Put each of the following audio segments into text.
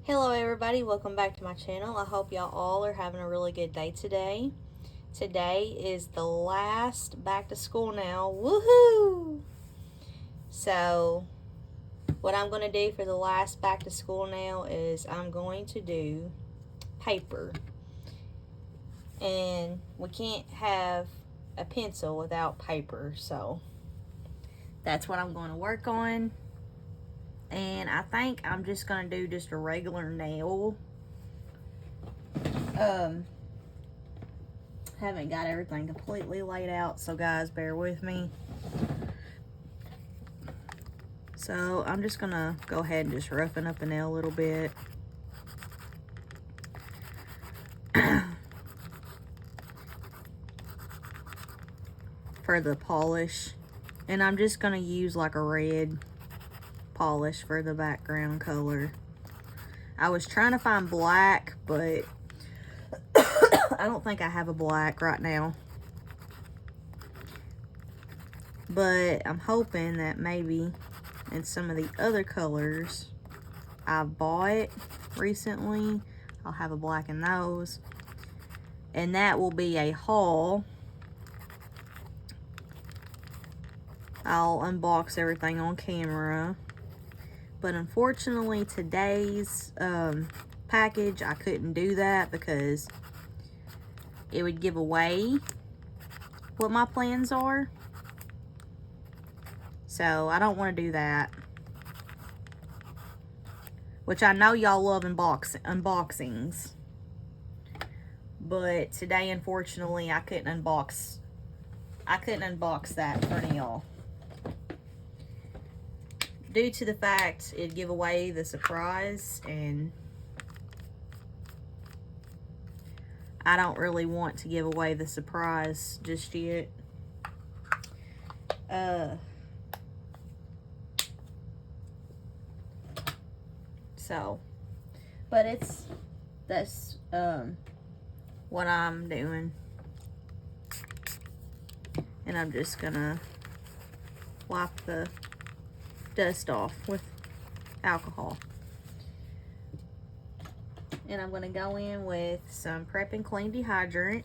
Hello everybody, welcome back to my channel. I hope y'all all are having a really good day today. Today is the last back to school now. Woohoo! So what I'm going to do for the last back to school now is I'm going to do paper. And we can't have a pencil without paper, so that's what I'm going to work on. And I think I'm just going to do just a regular nail. Haven't got everything completely laid out, so guys, bear with me. So I'm just going to go ahead and just roughen up the nail a little bit. For the polish. And I'm just going to use like a red polish for the background color. I was trying to find black, but I don't think I have a black right now. But I'm hoping that maybe in some of the other colors I've bought recently, I'll have a black in those. And that will be a haul. I'll unbox everything on camera. But unfortunately, today's package, I couldn't do that because it would give away what my plans are. So I don't want to do that. Which I know y'all love unboxings. But today, unfortunately, I couldn't unbox that for any of y'all. Due to the fact it'd give away the surprise, and I don't really want to give away the surprise just yet. But that's what I'm doing. And I'm just gonna wipe the dust off with alcohol. And I'm going to go in with some Prep and Clean dehydrant.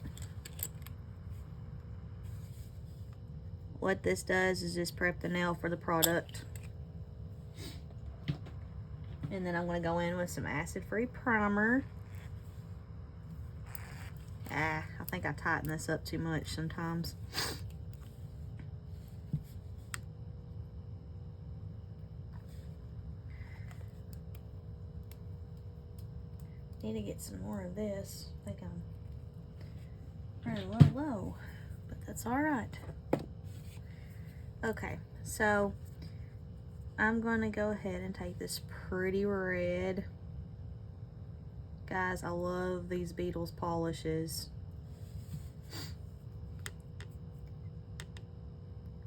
What this does is just prep the nail for the product. And then I'm going to go in with some acid-free primer. I think I tighten this up too much sometimes. Need to get some more of this. I think I'm running a little low, but that's all right. Okay, so I'm going to go ahead and take this pretty red. Guys, I love these Beetles polishes.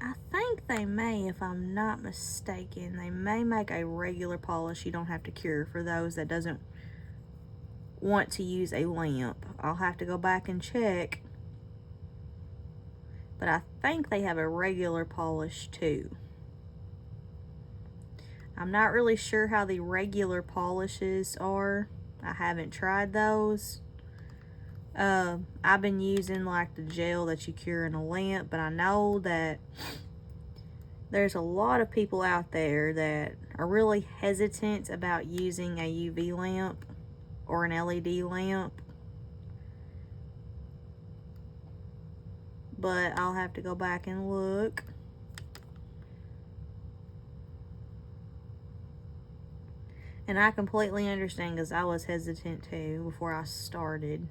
I think they may, if I'm not mistaken, they may make a regular polish you don't have to cure for those that doesn't want to use a lamp. I'll have to go back and check. But I think they have a regular polish too. I'm not really sure how the regular polishes are. I haven't tried those. I've been using like the gel that you cure in a lamp, but I know that there's a lot of people out there that are really hesitant about using a UV lamp or an LED lamp. But I'll have to go back and look. And I completely understand because I was hesitant too before I started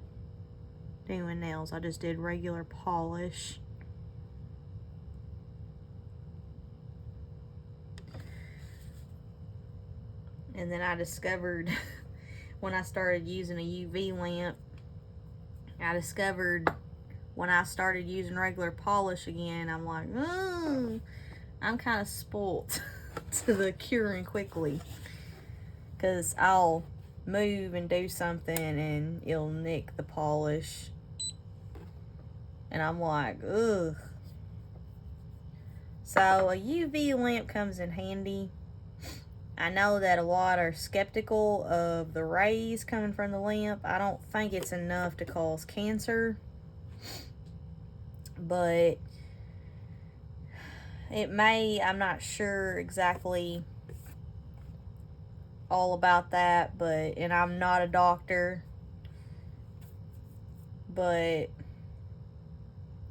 doing nails. I just did regular polish. And then I discovered when I started using a UV lamp, I discovered when I started using regular polish again, I'm like, I'm kind of spoilt to the curing quickly. Because I'll move and do something and it'll nick the polish. And I'm like, ugh. So a UV lamp comes in handy. I know that a lot are skeptical of the rays coming from the lamp. I don't think it's enough to cause cancer, but it may. I'm not sure exactly all about that, and I'm not a doctor, but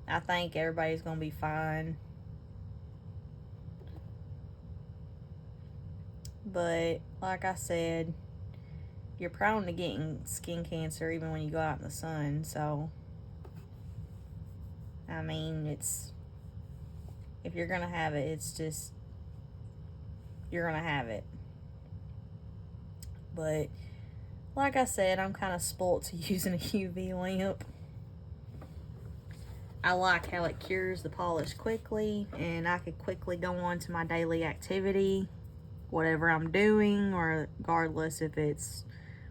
I think everybody's gonna be fine. But like I said, you're prone to getting skin cancer even when you go out in the sun. So I mean, if you're gonna have it, it's just, you're gonna have it. But like I said, I'm kind of spoilt to using a UV lamp. I like how it cures the polish quickly, and I could quickly go on to my daily activity, whatever I'm doing, or regardless if it's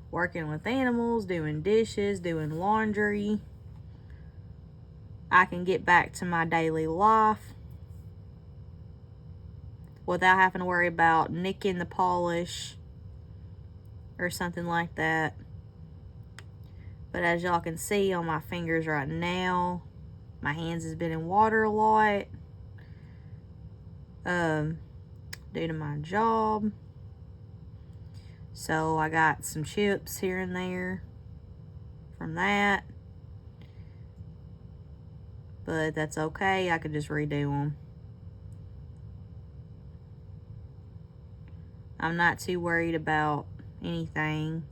working with animals, doing dishes, doing laundry. I can get back to my daily life without having to worry about nicking the polish or something like that. But as y'all can see on my fingers right now, my hands has been in water a lot due to my job. So I got some chips here and there from that. But that's okay, I could just redo them. I'm not too worried about anything.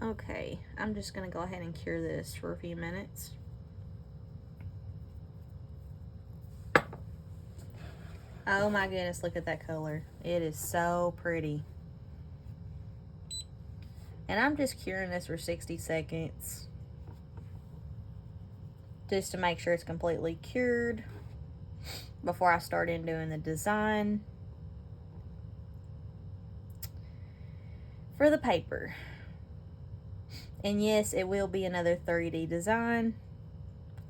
Okay, I'm just gonna go ahead and cure this for a few minutes. Oh my goodness, look at that color. It is so pretty. And I'm just curing this for 60 seconds. Just to make sure it's completely cured before I start in doing the design for the paper. And yes, it will be another 3D design.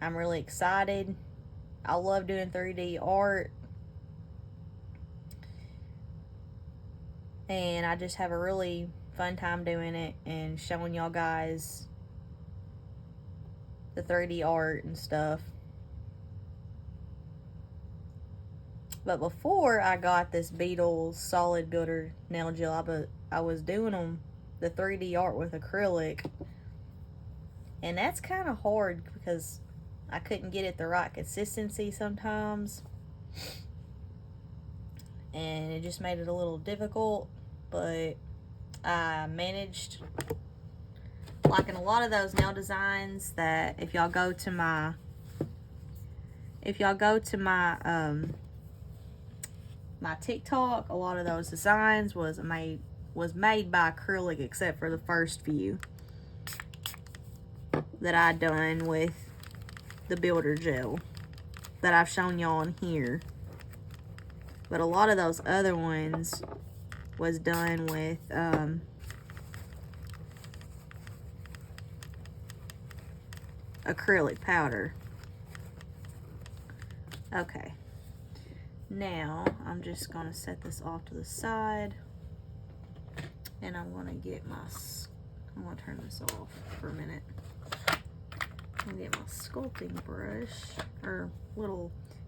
I'm really excited. I love doing 3D art. And I just have a really fun time doing it and showing y'all guys the 3D art and stuff. But before I got this Beetles Solid Builder nail gel, I was doing the 3D art with acrylic. And that's kind of hard because I couldn't get it the right consistency sometimes. And it just made it a little difficult. But I managed, like in a lot of those nail designs, that if y'all go to my my TikTok, a lot of those designs was made by acrylic, except for the first few that I done with the builder gel that I've shown y'all on here. But a lot of those other ones was done with acrylic powder. Okay, now I'm just gonna set this off to the side, and I'm gonna turn this off for a minute. I'm gonna get my sculpting brush,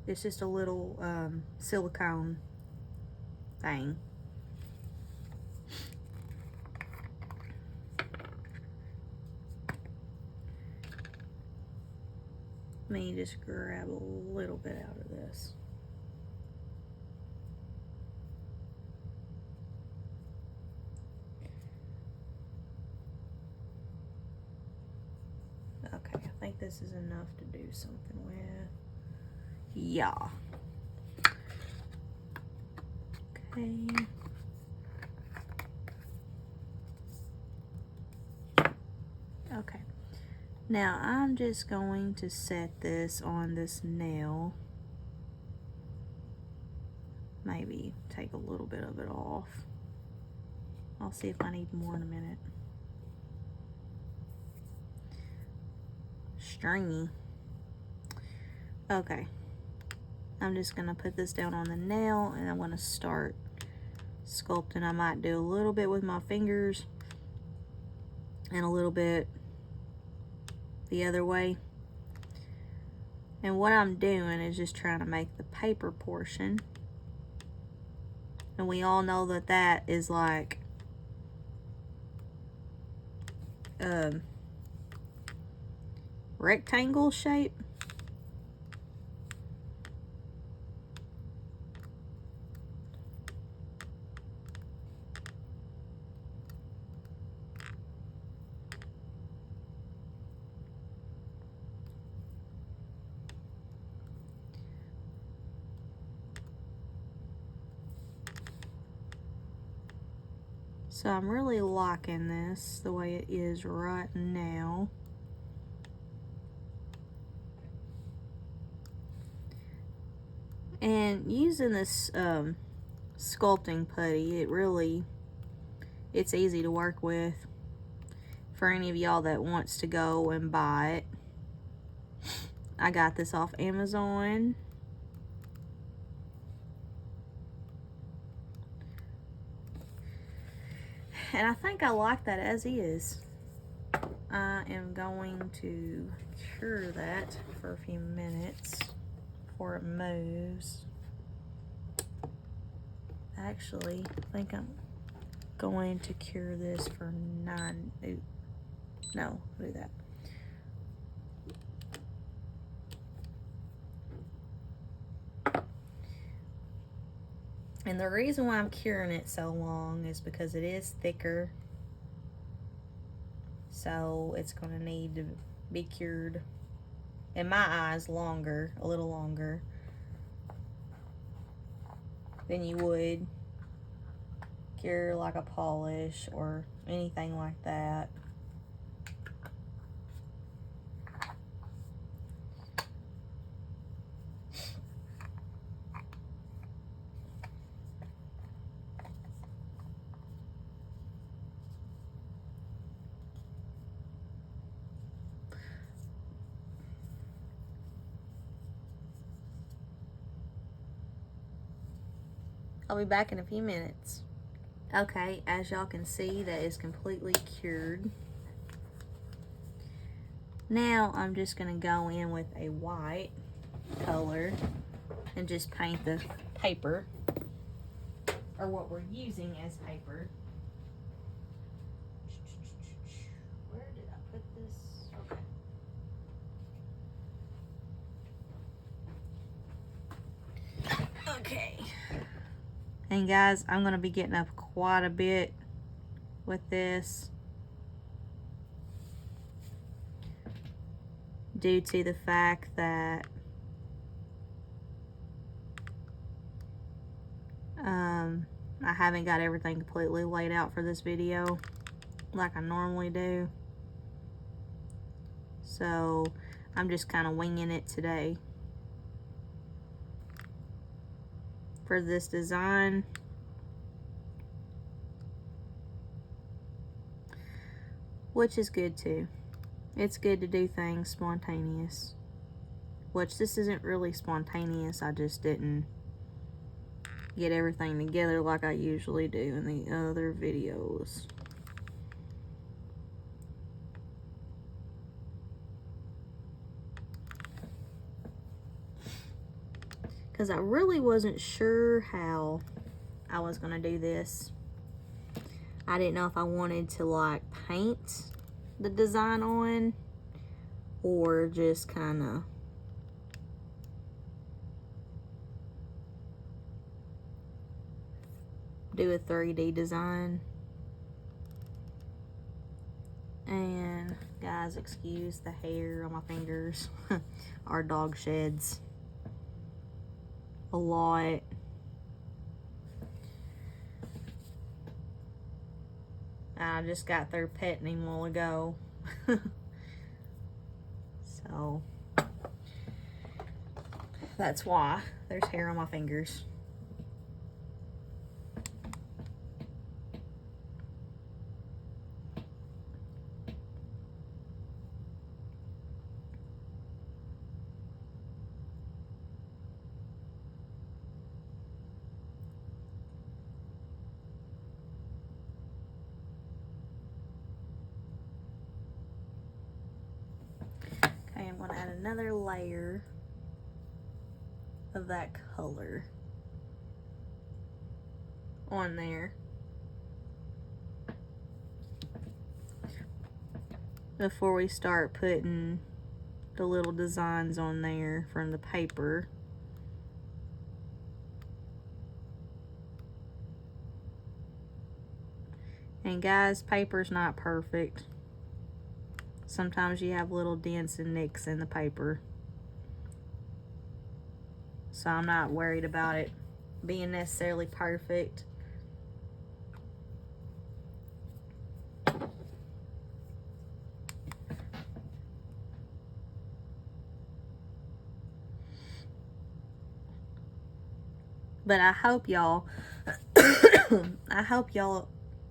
it's just a little silicone thing. Let me just grab a little bit out of this. Okay, I think this is enough to do something with. Yeah. Okay. Okay. Now I'm just going to set this on this nail. Maybe take a little bit of it off. I'll see if I need more in a minute. stringy. Okay. I'm just going to put this down on the nail and I'm going to start sculpting. I might do a little bit with my fingers and a little bit the other way. And what I'm doing is just trying to make the paper portion. And we all know that that is like rectangle shape. So I'm really liking this the way it is right now. And using this sculpting putty, it's easy to work with for any of y'all that wants to go and buy it. I got this off Amazon. And I think I like that as is. I am going to cure that for a few minutes before it moves. Actually, I think I'm going to cure this for 9. No, do that. And the reason why I'm curing it so long is because it is thicker. So it's going to need to be cured, in my eyes, longer, a little longer than you would cure like a polish or anything like that. I'll be back in a few minutes. Okay, as y'all can see, that is completely cured. Now I'm just going to go in with a white color and just paint the paper, or what we're using as paper. Where did I put this? Okay. Okay. And guys, I'm going to be getting up quite a bit with this due to the fact that I haven't got everything completely laid out for this video like I normally do. So I'm just kind of winging it today for this design. Which is good too. It's good to do things spontaneous. Which this isn't really spontaneous. I just didn't get everything together like I usually do in the other videos. Because I really wasn't sure how I was going to do this. I didn't know if I wanted to like paint the design on or just kind of do a 3D design. And guys, excuse the hair on my fingers. Our dog sheds a lot. I just got through petting him a while ago. So that's why there's hair on my fingers. another layer of that color on there before we start putting the little designs on there from the paper. And guys, paper's not perfect. Sometimes you have little dents and nicks in the paper. So I'm not worried about it being necessarily perfect. But I hope y'all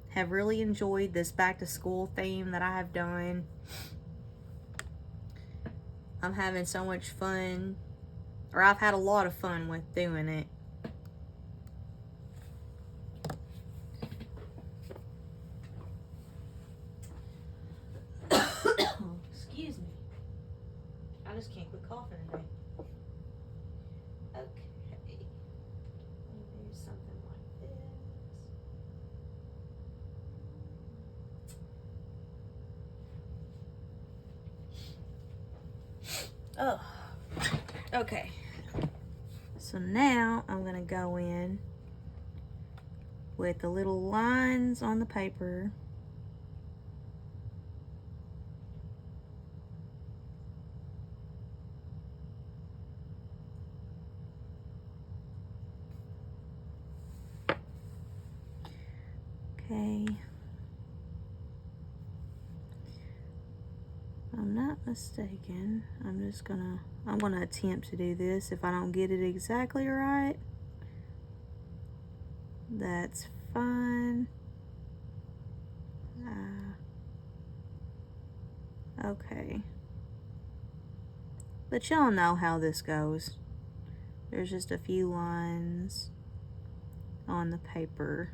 have really enjoyed this back to school theme that I have done. I'm having so much fun, or I've had a lot of fun with doing it. Excuse me. I just can't quit coughing today. Okay. Let me do something like this. Oh. Okay. So now I'm going to go in with the little lines on the paper. Okay. If I'm not mistaken, I'm gonna attempt to do this. If I don't get it exactly right, that's fine. Okay. But y'all know how this goes. There's just a few lines on the paper.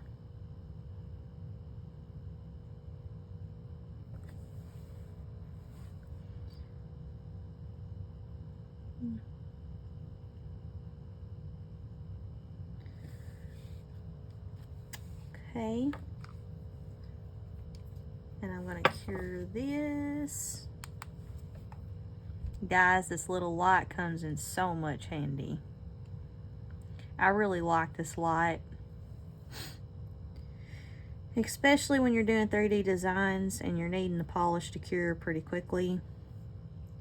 Okay. And I'm gonna cure this. Guys, this little light comes in so much handy. I really like this light. Especially when you're doing 3D designs and you're needing the polish to cure pretty quickly.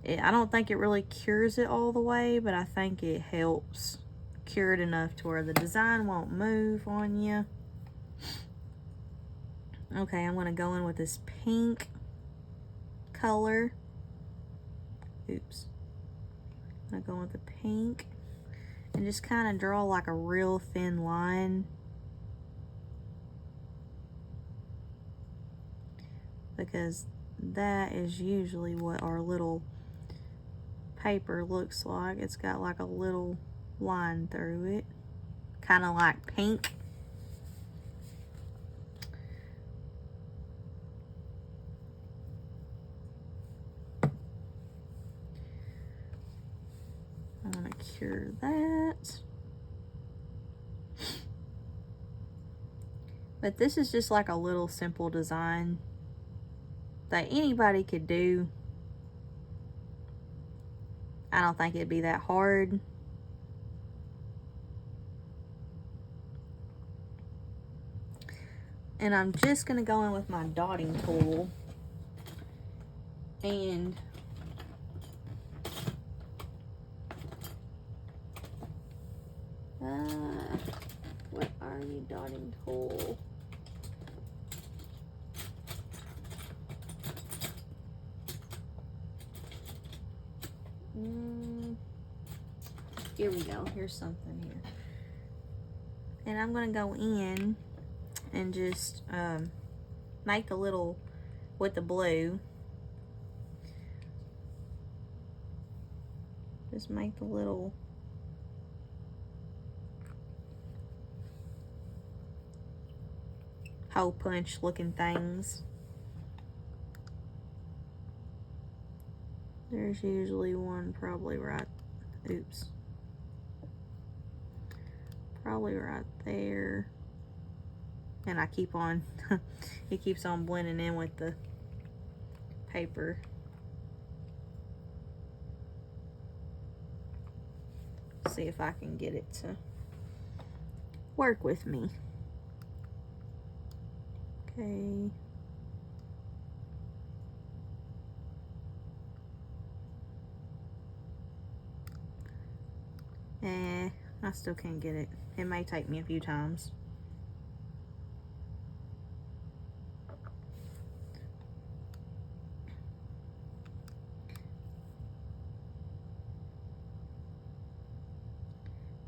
I don't think it really cures it all the way, but I think it helps cure it enough to where the design won't move on you. Okay, I'm going to go in with this pink color. Oops. I'm going to go with the pink and just kind of draw like a real thin line. Because that is usually what our little paper looks like. It's got like a little line through it, kind of like pink. I'm gonna cure that. But this is just like a little simple design that anybody could do. I don't think it'd be that hard. And I'm just gonna go in with my dotting tool and what are you, dotting tool? Here we go. Here's something here. And I'm going to go in and just make the little, with the blue, just make the little hole punch looking things. There's usually one probably right, oops. Probably right there. And I keep on, it keeps on blending in with the paper. See if I can get it to work with me. Okay. I still can't get it. It may take me a few times.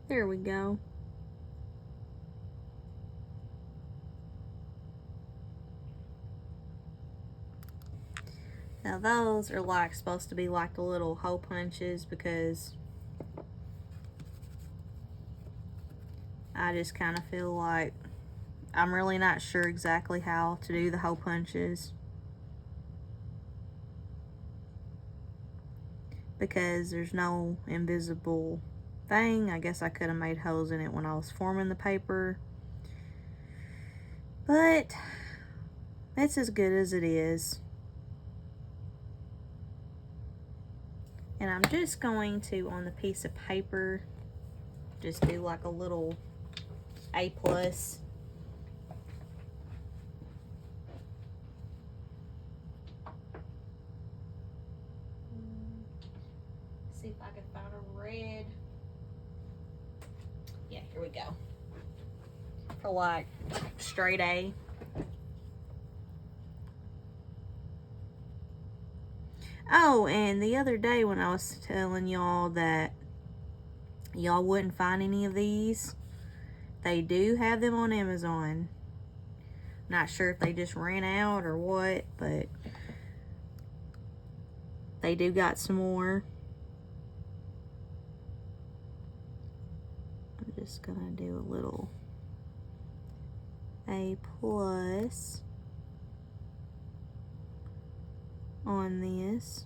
There we go. Now those are like supposed to be like the little hole punches, because I just kind of feel like I'm really not sure exactly how to do the hole punches, because there's no invisible thing. I guess I could have made holes in it when I was forming the paper, but it's as good as it is. And I'm just going to, on the piece of paper, just do like a little A+. See if I can find a red. Yeah, here we go. For like straight A. Oh, and the other day when I was telling y'all that y'all wouldn't find any of these, they do have them on Amazon. Not sure if they just ran out or what, but they do got some more. I'm just gonna do a little A+ on this.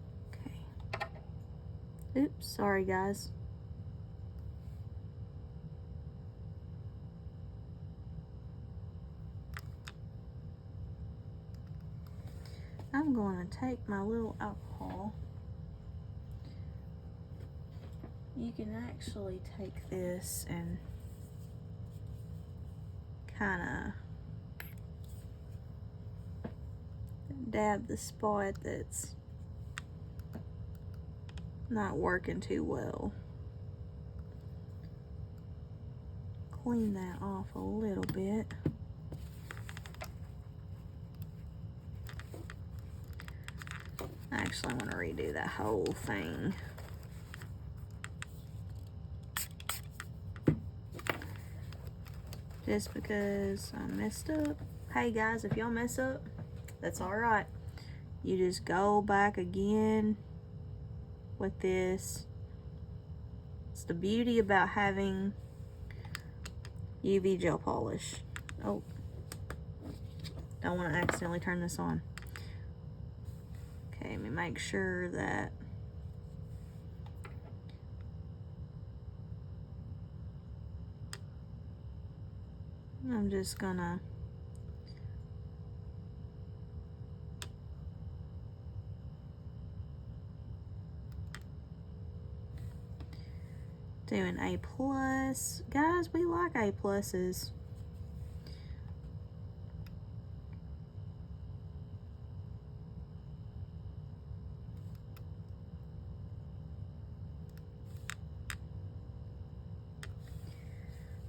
Okay. Oops, sorry guys. I'm going to take my little alcohol. You can actually take this and kind of dab the spot that's not working too well. Clean that off a little bit. I actually want to redo that whole thing. Just because I messed up. Hey guys, if y'all mess up, that's alright. You just go back again with this. It's the beauty about having UV gel polish. Oh, don't want to accidentally turn this on. Okay, let me make sure that I'm just gonna do an A+. Guys, we like A+.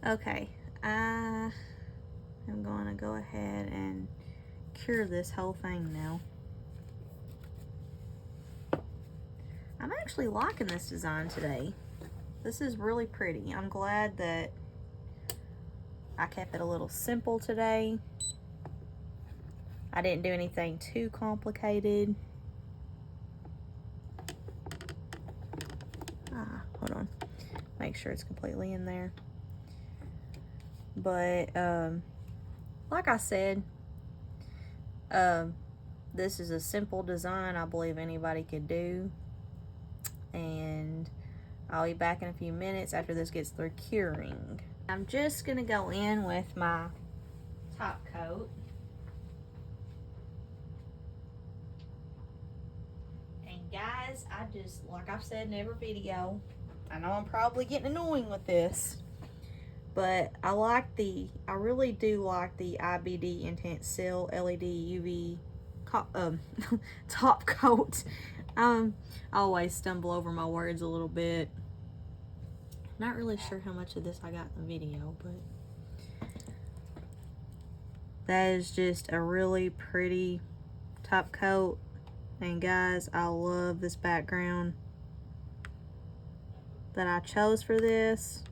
Okay, I am going to go ahead and cure this whole thing now. I'm actually liking this design today. This is really pretty. I'm glad that I kept it a little simple today. I didn't do anything too complicated. Hold on. Make sure it's completely in there. But, like I said, this is a simple design I believe anybody could do. And I'll be back in a few minutes after this gets through curing. I'm just going to go in with my top coat. And guys, I just, like I've said in every video, I know I'm probably getting annoying with this, but I really do like the IBD Intense Seal LED UV top coat. I always stumble over my words a little bit. Not really sure how much of this I got in the video, but that is just a really pretty top coat. And guys, I love this background that I chose for this.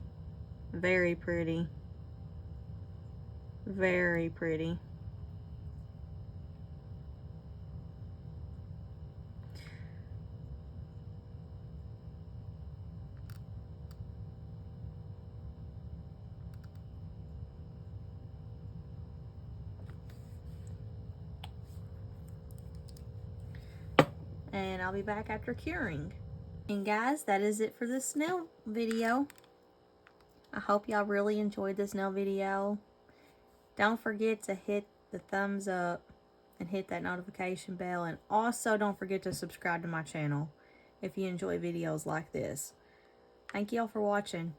Very pretty. Very pretty. And I'll be back after curing. And guys, that is it for this nail video. I hope y'all really enjoyed this nail video. Don't forget to hit the thumbs up and hit that notification bell. And also don't forget to subscribe to my channel if you enjoy videos like this. Thank y'all for watching.